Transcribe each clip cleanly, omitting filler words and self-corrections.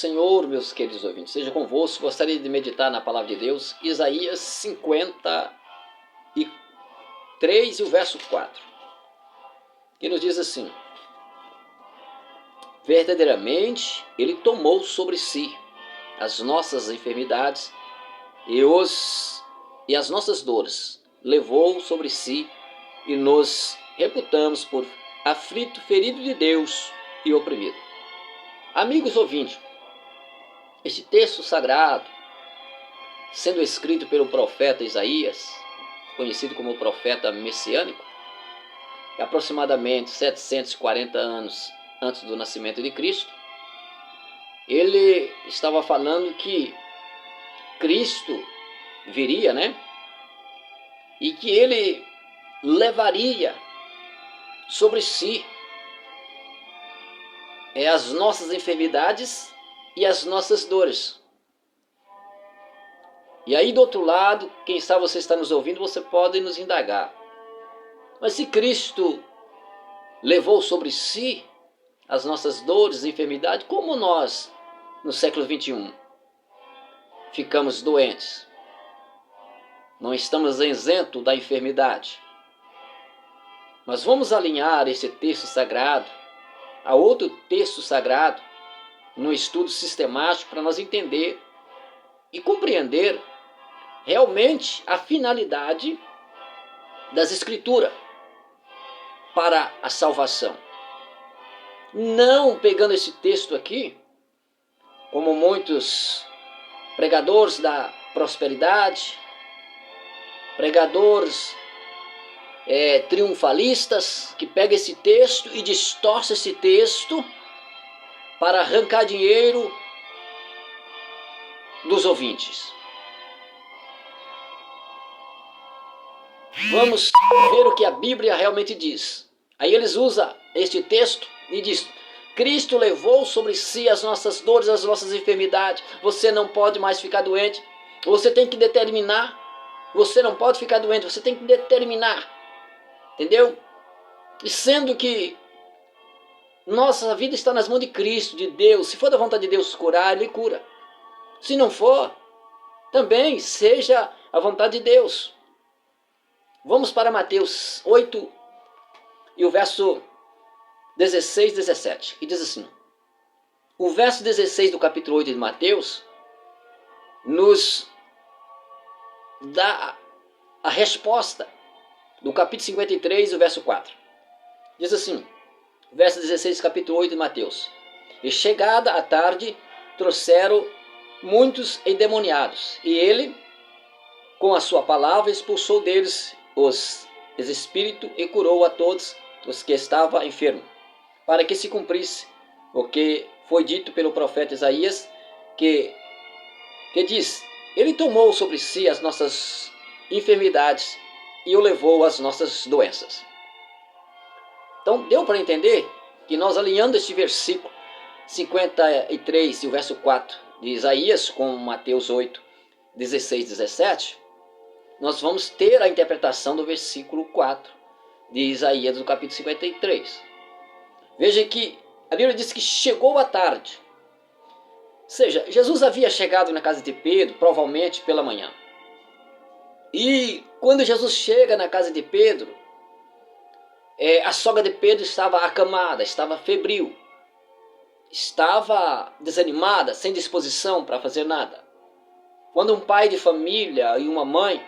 Senhor, meus queridos ouvintes, seja convosco. Gostaria de meditar na palavra de Deus, Isaías 53 e o verso 4, que nos diz assim: verdadeiramente Ele tomou sobre si as nossas enfermidades e as nossas dores, levou sobre si, e nos reputamos por aflito, ferido de Deus e oprimido. Amigos ouvintes, este texto sagrado, sendo escrito pelo profeta Isaías, conhecido como o profeta messiânico, aproximadamente 740 anos antes do nascimento de Cristo, ele estava falando que Cristo viria, e que ele levaria sobre si as nossas enfermidades e as nossas dores. E aí do outro lado, quem sabe você está nos ouvindo, você pode nos indagar: mas se Cristo levou sobre si as nossas dores e enfermidades, como nós, no século 21, ficamos doentes? Não estamos isentos da enfermidade. Mas vamos alinhar esse texto sagrado a outro texto sagrado, num estudo sistemático, para nós entender e compreender realmente a finalidade das Escrituras para a salvação. Não pegando esse texto aqui, como muitos pregadores da prosperidade, pregadores triunfalistas, que pegam esse texto e distorcem esse texto para arrancar dinheiro dos ouvintes. Vamos ver o que a Bíblia realmente diz. Aí eles usam este texto e diz: Cristo levou sobre si as nossas dores, as nossas enfermidades. Você não pode mais ficar doente. Você tem que determinar. Você não pode ficar doente, você tem que determinar. Entendeu? E sendo que nossa vida está nas mãos de Cristo, de Deus. Se for da vontade de Deus curar, Ele cura. Se não for, também seja a vontade de Deus. Vamos para Mateus 8 e o verso 16 e 17. E diz assim: o verso 16 do capítulo 8 de Mateus nos dá a resposta do capítulo 53, o verso 4. Diz assim, verso 16, capítulo 8 de Mateus: e chegada a tarde, trouxeram muitos endemoniados, e ele, com a sua palavra, expulsou deles os espíritos e curou a todos os que estavam enfermos, para que se cumprisse o que foi dito pelo profeta Isaías, que diz: ele tomou sobre si as nossas enfermidades e o levou às nossas doenças. Então deu para entender que nós, alinhando este versículo 53 e o verso 4 de Isaías com Mateus 8, 16 e 17, nós vamos ter a interpretação do versículo 4 de Isaías do capítulo 53. Veja que a Bíblia diz que chegou a tarde. Ou seja, Jesus havia chegado na casa de Pedro, provavelmente pela manhã. E quando Jesus chega na casa de Pedro, a sogra de Pedro estava acamada, estava febril, estava desanimada, sem disposição para fazer nada. Quando um pai de família e uma mãe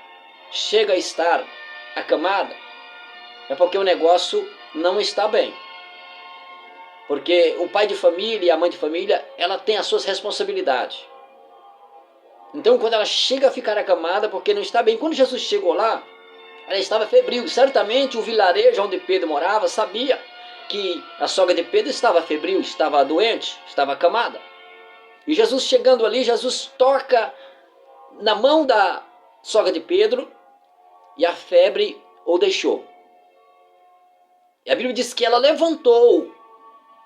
chega a estar acamada, é porque o negócio não está bem. Porque o pai de família e a mãe de família, ela tem as suas responsabilidades. Então, quando ela chega a ficar acamada, porque não está bem. Quando Jesus chegou lá, ela estava febril. Certamente o vilarejo onde Pedro morava sabia que a sogra de Pedro estava febril, estava doente, estava acamada. E Jesus chegando ali, Jesus toca na mão da sogra de Pedro e a febre o deixou. E a Bíblia diz que ela levantou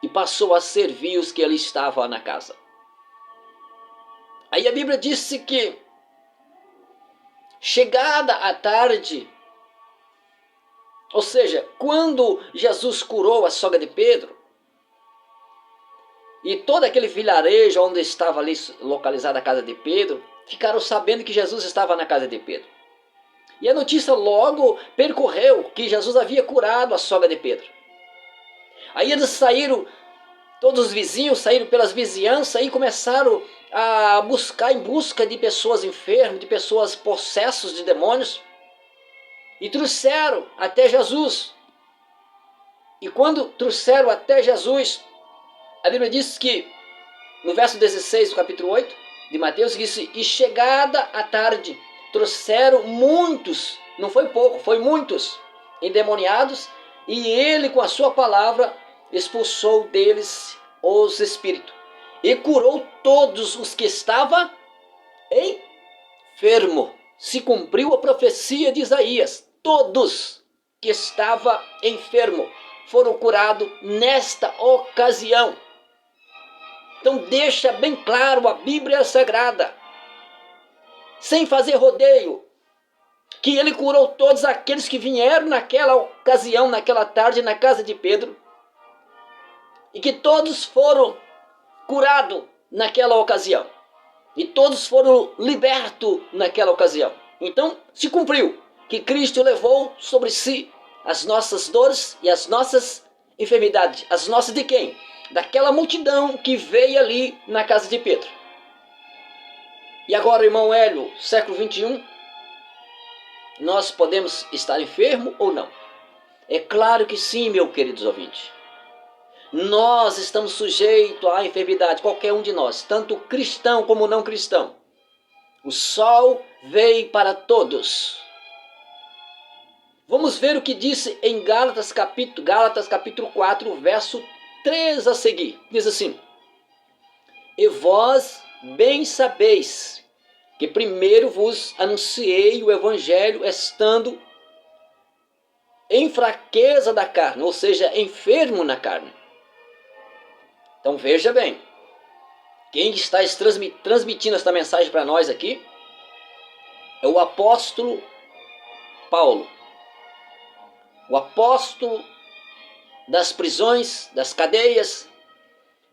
e passou a servir os que ali estavam na casa. Aí a Bíblia disse que, chegada a tarde, ou seja, quando Jesus curou a sogra de Pedro, e todo aquele vilarejo onde estava ali localizada a casa de Pedro, ficaram sabendo que Jesus estava na casa de Pedro. E a notícia logo percorreu que Jesus havia curado a sogra de Pedro. Aí eles saíram, todos os vizinhos saíram pelas vizinhanças e começaram a buscar em busca de pessoas enfermas, de pessoas possessas de demônios, e trouxeram até Jesus. E quando trouxeram até Jesus, a Bíblia diz que, no verso 16 do capítulo 8 de Mateus, disse: e chegada a tarde, trouxeram muitos, não foi pouco, foi muitos, endemoniados, e ele com a sua palavra expulsou deles os espíritos, e curou todos os que estavam enfermos. Se cumpriu a profecia de Isaías, todos que estavam enfermos foram curados nesta ocasião. Então deixa bem claro a Bíblia Sagrada, sem fazer rodeio, que ele curou todos aqueles que vieram naquela ocasião, naquela tarde, na casa de Pedro, e que todos foram curados naquela ocasião, e todos foram libertos naquela ocasião. Então se cumpriu que Cristo levou sobre si as nossas dores e as nossas enfermidades. As nossas de quem? Daquela multidão que veio ali na casa de Pedro. E agora, irmão Hélio, século 21, nós podemos estar enfermos ou não? É claro que sim, meu queridos ouvintes. Nós estamos sujeitos à enfermidade, qualquer um de nós, tanto cristão como não cristão. O sol veio para todos. Vamos ver o que disse em Gálatas capítulo 4, verso 3 a seguir. Diz assim: e vós bem sabeis que primeiro vos anunciei o evangelho estando em fraqueza da carne, ou seja, enfermo na carne. Então veja bem, quem está transmitindo esta mensagem para nós aqui é o apóstolo Paulo, o apóstolo das prisões, das cadeias,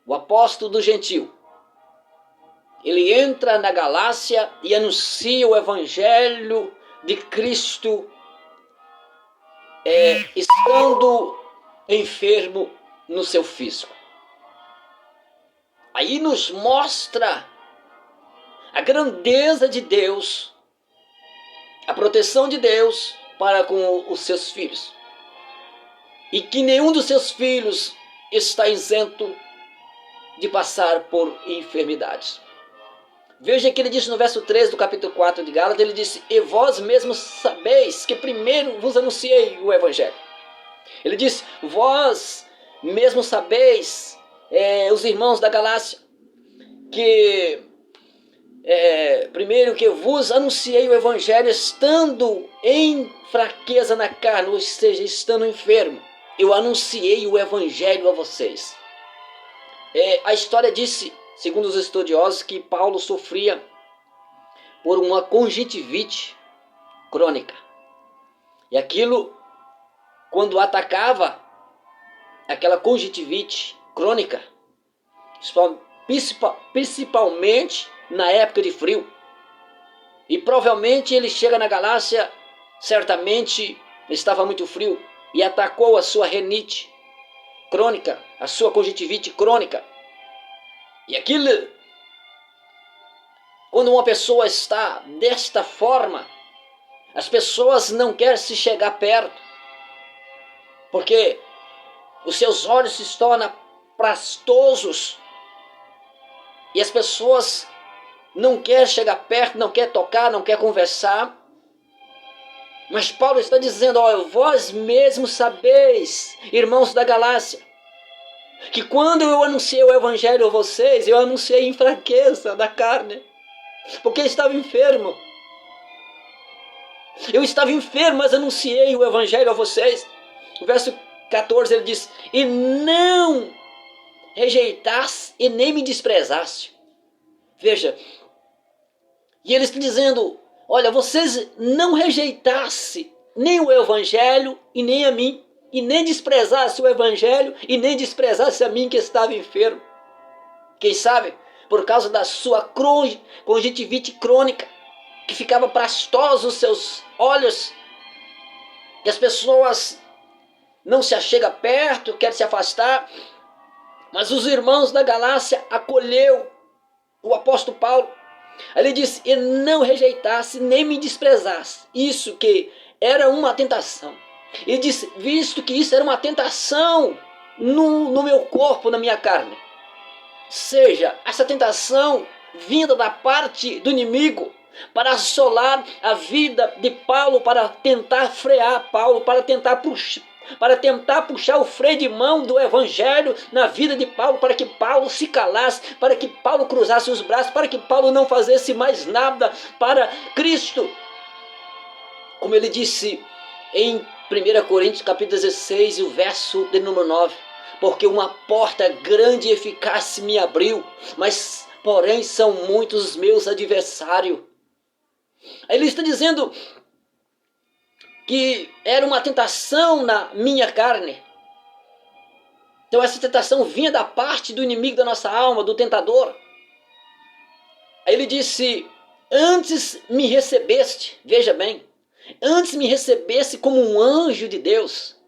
o apóstolo do gentio. Ele entra na Galácia e anuncia o evangelho de Cristo, estando enfermo no seu físico. Aí nos mostra a grandeza de Deus, a proteção de Deus para com os seus filhos. E que nenhum dos seus filhos está isento de passar por enfermidades. Veja que ele disse no verso 3 do capítulo 4 de Gálatas, ele disse: e vós mesmos sabeis que primeiro vos anunciei o evangelho. Ele disse: vós mesmos sabeis, os irmãos da Galácia, que primeiro que vos anunciei o evangelho estando em fraqueza na carne, ou seja, estando enfermo. Eu anunciei o evangelho a vocês. A história disse, segundo os estudiosos, que Paulo sofria por uma conjuntivite crônica. E aquilo, quando atacava aquela conjuntivite crônica, principalmente na época de frio, e provavelmente ele chega na Galácia, certamente estava muito frio, e atacou a sua renite crônica, a sua conjuntivite crônica. E aquilo, quando uma pessoa está desta forma, as pessoas não querem se chegar perto, porque os seus olhos se tornam prastosos, e as pessoas não querem chegar perto, não querem tocar, não querem conversar. Mas Paulo está dizendo: vós mesmos sabeis, irmãos da Galácia, que quando eu anunciei o evangelho a vocês, eu anunciei em fraqueza da carne, porque eu estava enfermo. Eu estava enfermo, mas anunciei o evangelho a vocês. O verso 14 ele diz: e não rejeitasse e nem me desprezasse. Veja, e ele está dizendo: olha, vocês não rejeitassem nem o evangelho e nem a mim, e nem desprezassem o evangelho e nem desprezassem a mim que estava enfermo. Quem sabe por causa da sua conjuntivite crônica, que ficava pastosa os seus olhos, que as pessoas não se achegam perto, querem se afastar. Mas os irmãos da Galácia acolheu o apóstolo Paulo. Ele disse, e não rejeitasse nem me desprezasse. Isso que era uma tentação. Ele disse, visto que isso era uma tentação no meu corpo, na minha carne. Seja, essa tentação vinda da parte do inimigo para assolar a vida de Paulo, para tentar frear Paulo, para tentar puxar o freio de mão do evangelho na vida de Paulo, para que Paulo se calasse, para que Paulo cruzasse os braços, para que Paulo não fizesse mais nada para Cristo. Como ele disse em 1 Coríntios capítulo 16, o verso de número 9, porque uma porta grande e eficaz me abriu, mas porém são muitos os meus adversários. Aí ele está dizendo que era uma tentação na minha carne. Então essa tentação vinha da parte do inimigo da nossa alma, do tentador. Aí ele disse, antes me recebeste, veja bem, antes me recebesse como um anjo de Deus.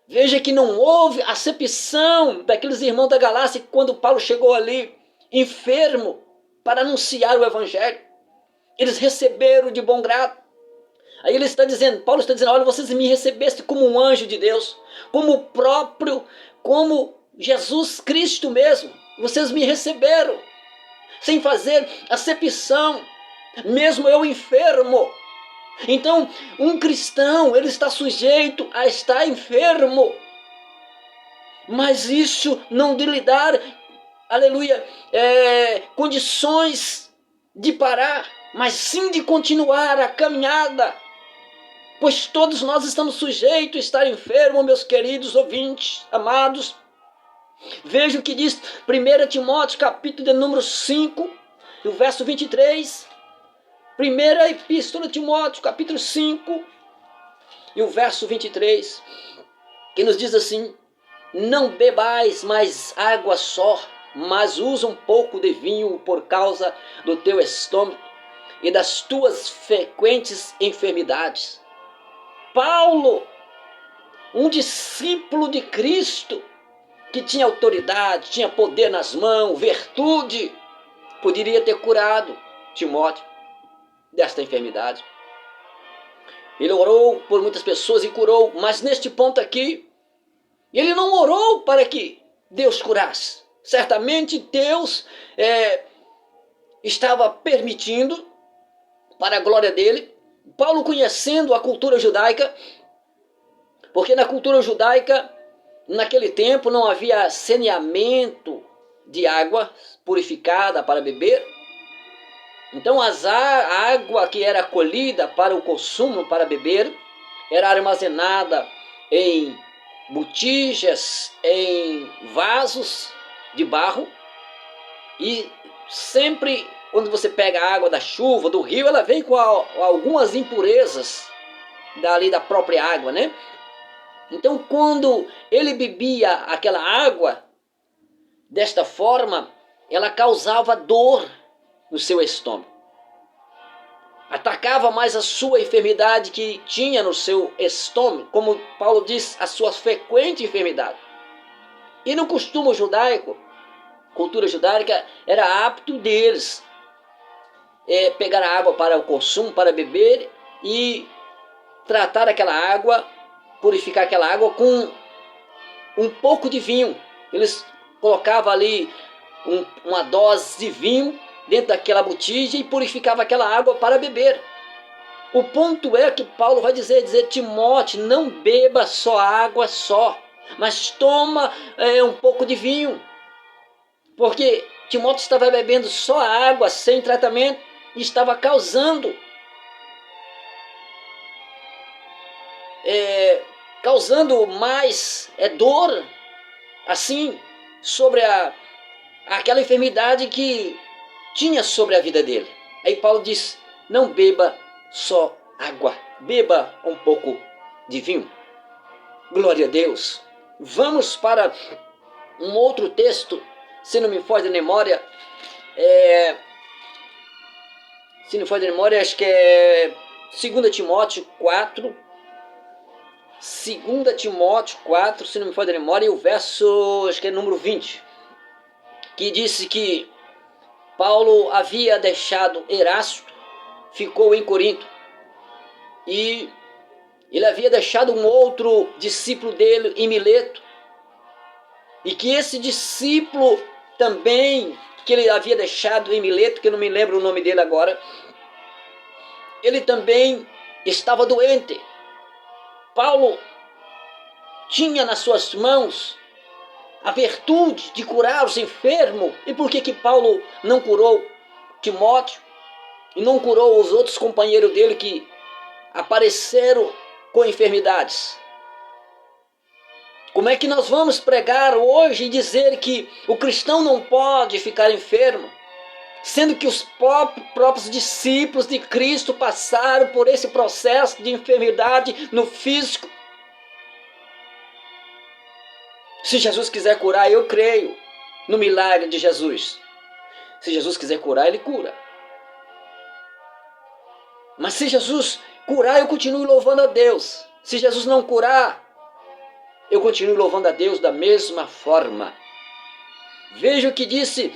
Veja que não houve acepção daqueles irmãos da Galácia quando Paulo chegou ali, enfermo, para anunciar o evangelho. Eles receberam de bom grado. Aí ele está dizendo, Paulo está dizendo, olha, vocês me recebeste como um anjo de Deus, como Jesus Cristo mesmo. Vocês me receberam, sem fazer acepção, mesmo eu enfermo. Então, um cristão, ele está sujeito a estar enfermo. Mas isso não de lhe dar, aleluia, condições de parar, mas sim de continuar a caminhada. Pois todos nós estamos sujeitos a estar enfermos, meus queridos ouvintes, amados. Veja o que diz 1 Timóteo, capítulo de número 5, o verso 23. Primeira Epístola de Timóteo, capítulo 5, e o verso 23, que nos diz assim, não bebais mais água só, mas usa um pouco de vinho por causa do teu estômago e das tuas frequentes enfermidades. Paulo, um discípulo de Cristo, que tinha autoridade, tinha poder nas mãos, virtude, poderia ter curado Timóteo desta enfermidade. Ele orou por muitas pessoas e curou, mas neste ponto aqui, ele não orou para que Deus curasse. Certamente Deus estava permitindo, para a glória dele, Paulo conhecendo a cultura judaica, porque na cultura judaica, naquele tempo, não havia saneamento de água purificada para beber. Então a água que era colhida para o consumo, para beber, era armazenada em botijas, em vasos de barro. E sempre quando você pega a água da chuva, do rio, ela vem com algumas impurezas dali da própria água, né? Então quando ele bebia aquela água, desta forma, ela causava dor no seu estômago. Atacava mais a sua enfermidade que tinha no seu estômago, como Paulo diz, a sua frequente enfermidade. E no costume judaico, cultura judaica, era apto deles pegar a água para o consumo, para beber e tratar aquela água, purificar aquela água com um pouco de vinho. Eles colocavam ali uma dose de vinho dentro daquela botija e purificava aquela água para beber. O ponto é que Paulo vai dizer Timóteo, não beba só água só, mas toma um pouco de vinho. Porque Timóteo estava bebendo só água sem tratamento e estava causando mais dor assim sobre aquela enfermidade que tinha sobre a vida dele. Aí Paulo diz, não beba só água, beba um pouco de vinho. Glória a Deus. Vamos para um outro texto, se não me foge da memória, acho que é 2 Timóteo 4, 2 Timóteo 4, se não me foge da memória, e o verso, acho que é número 20, que disse que Paulo havia deixado Erasto, ficou em Corinto, e ele havia deixado um outro discípulo dele em Mileto, e que esse discípulo também, que ele havia deixado em Mileto, que eu não me lembro o nome dele agora, ele também estava doente. Paulo tinha nas suas mãos a virtude de curar os enfermos. E por que Paulo não curou Timóteo e não curou os outros companheiros dele que apareceram com enfermidades? Como é que nós vamos pregar hoje e dizer que o cristão não pode ficar enfermo, sendo que os próprios discípulos de Cristo passaram por esse processo de enfermidade no físico? Se Jesus quiser curar, eu creio no milagre de Jesus. Se Jesus quiser curar, Ele cura. Mas se Jesus curar, eu continuo louvando a Deus. Se Jesus não curar, eu continuo louvando a Deus da mesma forma. Veja o que disse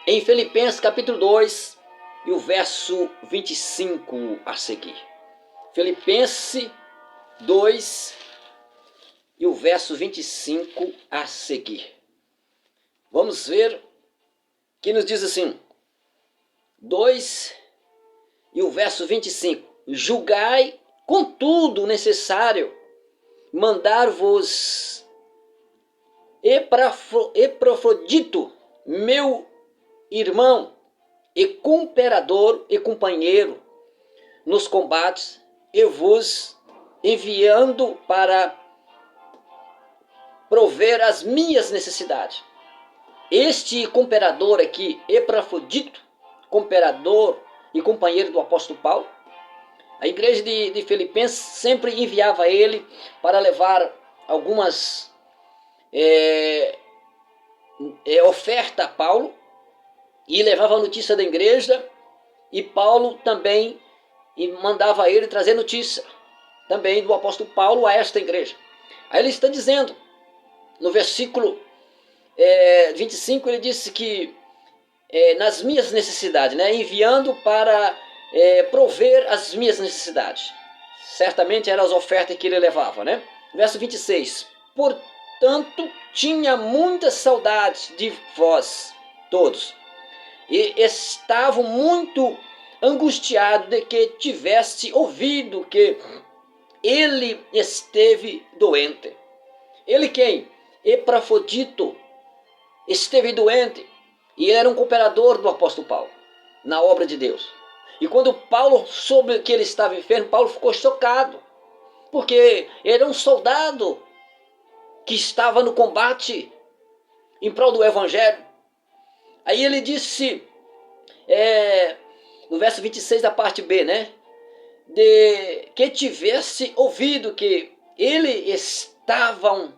em Filipenses capítulo 2 e o verso 25 a seguir. Filipenses 2 e o verso 25 a seguir. Vamos ver que nos diz assim, 2 e o verso 25. Julgai contudo necessário mandar-vos Epafrodito, meu irmão e cooperador e companheiro nos combates, e vos enviando para prover as minhas necessidades. Este cooperador aqui, Epafrodito, cooperador e companheiro do apóstolo Paulo, a igreja de Filipenses sempre enviava ele para levar algumas oferta a Paulo, e levava a notícia da igreja, e Paulo também mandava ele trazer notícia também do apóstolo Paulo a esta igreja. Aí ele está dizendo, no versículo 25, ele disse que nas minhas necessidades, né, enviando para prover as minhas necessidades. Certamente eram as ofertas que ele levava, né? Verso 26. Portanto, tinha muita saudade de vós todos, e estavam muito angustiado de que tivesse ouvido que ele esteve doente. Ele quem? Epafrodito esteve doente, e era um cooperador do apóstolo Paulo na obra de Deus. E quando Paulo soube que ele estava enfermo, Paulo ficou chocado, porque ele era um soldado que estava no combate em prol do evangelho. Aí ele disse, no verso 26 da parte B, né? De que tivesse ouvido que ele estava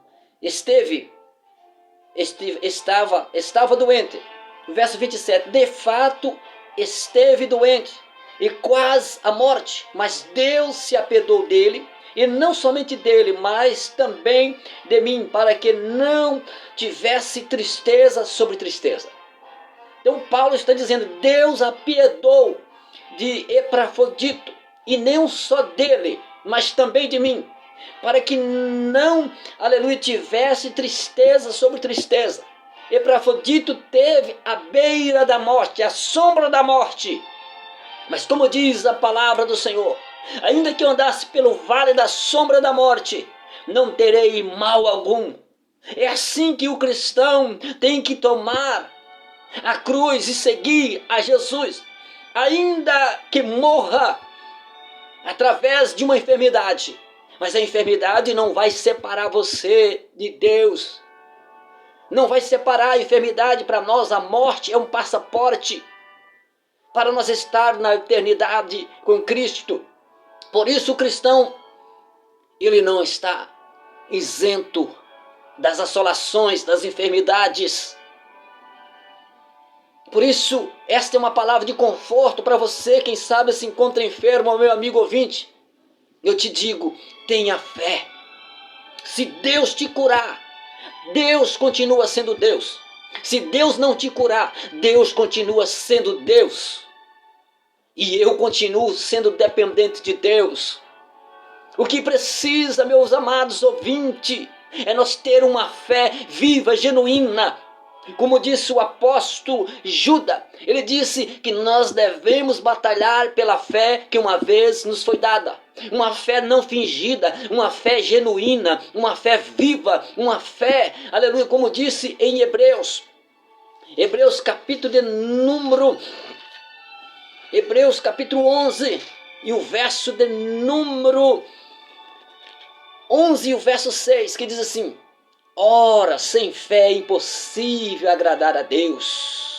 doente. No verso 27, de fato esteve doente e quase à morte, mas Deus se apiedou dele, e não somente dele, mas também de mim, para que não tivesse tristeza sobre tristeza. Então Paulo está dizendo, Deus apiedou de Epafrodito, e não só dele, mas também de mim, para que não, aleluia, tivesse tristeza sobre tristeza. Epafrodito teve à beira da morte, à sombra da morte. Mas como diz a palavra do Senhor, ainda que eu andasse pelo vale da sombra da morte, não terei mal algum. É assim que o cristão tem que tomar a cruz e seguir a Jesus, ainda que morra através de uma enfermidade. Mas a enfermidade não vai separar você de Deus. Não vai separar a enfermidade para nós. A morte é um passaporte para nós estar na eternidade com Cristo. Por isso o cristão, ele não está isento das assolações, das enfermidades. Por isso, esta é uma palavra de conforto para você, quem sabe se encontra enfermo, meu amigo ouvinte. Eu te digo, tenha fé. Se Deus te curar, Deus continua sendo Deus. Se Deus não te curar, Deus continua sendo Deus. E eu continuo sendo dependente de Deus. O que precisa, meus amados ouvintes, é nós ter uma fé viva, genuína. Como disse o apóstolo Judas, ele disse que nós devemos batalhar pela fé que uma vez nos foi dada. Uma fé não fingida, uma fé genuína, uma fé viva, uma fé, aleluia, como disse em Hebreus capítulo 11 e o verso de número 11 e o verso 6, que diz assim: ora, sem fé é impossível agradar a Deus.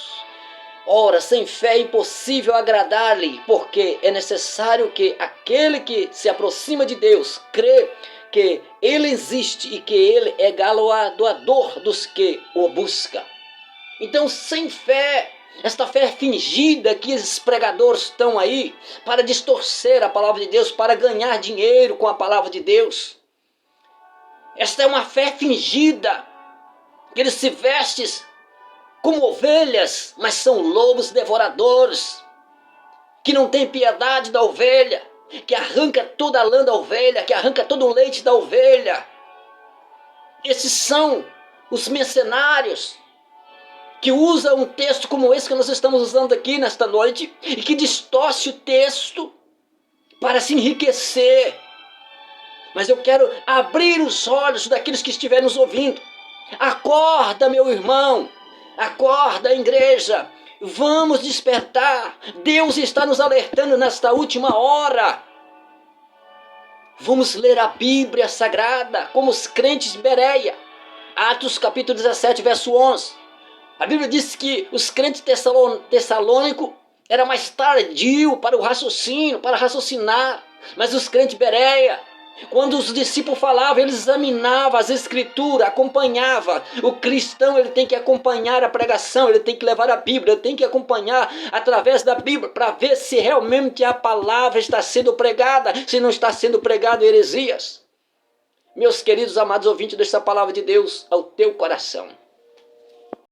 Ora, sem fé é impossível agradar-lhe, porque é necessário que aquele que se aproxima de Deus crê que Ele existe e que Ele é galardoador dos que o buscam. Então, sem fé, esta fé fingida que esses pregadores estão aí para distorcer a palavra de Deus, para ganhar dinheiro com a palavra de Deus. Esta é uma fé fingida, que eles se vestem como ovelhas, mas são lobos devoradores, que não tem piedade da ovelha, que arranca toda a lã da ovelha, que arranca todo o leite da ovelha. Esses são os mercenários, que usa um texto como esse que nós estamos usando aqui nesta noite, e que distorce o texto para se enriquecer. Mas eu quero abrir os olhos daqueles que estiverem nos ouvindo. Acorda, meu irmão, acorda, igreja, vamos despertar. Deus está nos alertando nesta última hora. Vamos ler a Bíblia Sagrada como os crentes de Bereia. Atos capítulo 17, verso 11. A Bíblia diz que os crentes tessalônicos eram mais tardios para o raciocínio, para raciocinar. Mas os crentes de Bereia, quando os discípulos falavam, eles examinavam as escrituras, acompanhavam. O cristão, ele tem que acompanhar a pregação, ele tem que levar a Bíblia, ele tem que acompanhar através da Bíblia para ver se realmente a palavra está sendo pregada, se não está sendo pregado heresias. Meus queridos amados ouvintes desta palavra de Deus ao teu coração.